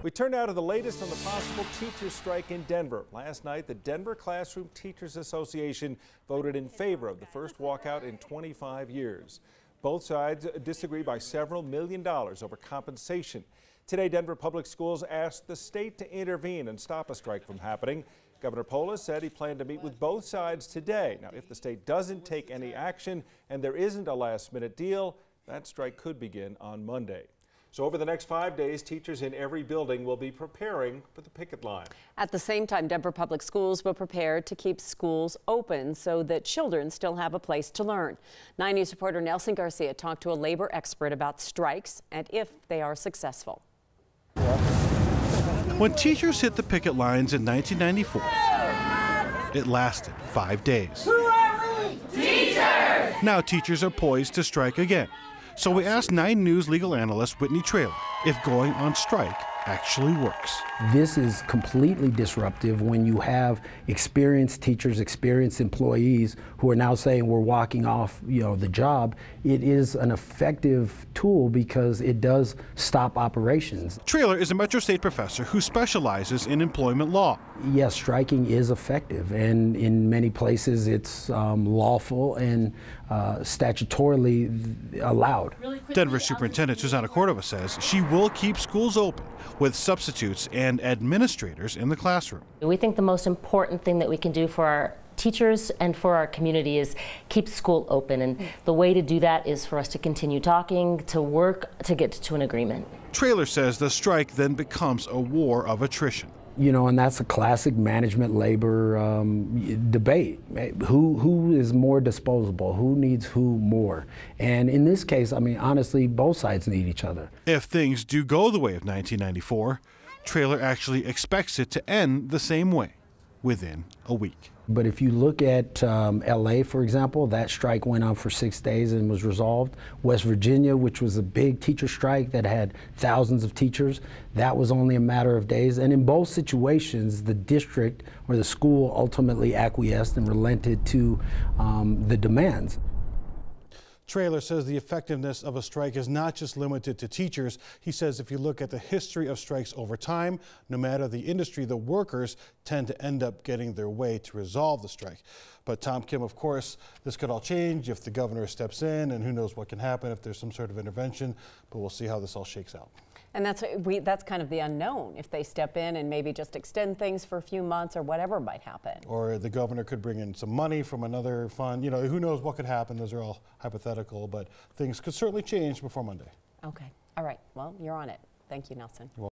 We turn now to the latest on the possible teachers' strike in Denver. Last night, the Denver Classroom Teachers Association voted in favor of the first walkout in 25 years. Both sides disagree by several $1 million over compensation. Today, Denver Public Schools asked the state to intervene and stop a strike from happening. Governor Polis said he planned to meet with both sides today. Now, if the state doesn't take any action and there isn't a last-minute deal, that strike could begin on Monday. So over the next 5 days, teachers in every building will be preparing for the picket line. At the same time, Denver Public Schools will prepare to keep schools open so that children still have a place to learn. 9 News reporter Nelson Garcia talked to a labor expert about strikes and if they are successful. When teachers hit the picket lines in 1994, it lasted 5 days. Who are we? Teachers! Now teachers are poised to strike again. So we asked 9 News legal analyst Whitney Traylor if going on strike actually works. This is completely disruptive when you have experienced teachers, experienced employees who are now saying we're walking off, the job. It is an effective tool because it does stop operations. Traylor is a Metro State professor who specializes in employment law. Yes, striking is effective, and in many places it's lawful and statutorily allowed. Denver Superintendent Susanna Cordova says she will keep schools open with substitutes and administrators in the classroom. We think the most important thing that we can do for our teachers and for our community is keep school open, and the way to do that is for us to continue talking, to work to get to an agreement. Traylor says the strike then becomes a war of attrition. And that's a classic management labor debate. Who is more disposable? Who needs who more? And in this case, honestly, both sides need each other. If things do go the way of 1994, Traylor actually expects it to end the same way, within a week. But if you look at LA, for example, that strike went on for 6 days and was resolved. West Virginia, which was a big teacher strike that had thousands of teachers, that was only a matter of days. And in both situations, the district or the school ultimately acquiesced and relented to the demands. Traylor says the effectiveness of a strike is not just limited to teachers. He says if you look at the history of strikes over time, no matter the industry, the workers tend to end up getting their way to resolve the strike. But Tom Kim, of course, this could all change if the governor steps in, and who knows what can happen if there's some sort of intervention, but we'll see how this all shakes out. And that's kind of the unknown, if they step in and maybe just extend things for a few months or whatever might happen. Or the governor could bring in some money from another fund. Who knows what could happen. Those are all hypothetical, but things could certainly change before Monday. Okay. All right. Well, you're on it. Thank you, Nelson.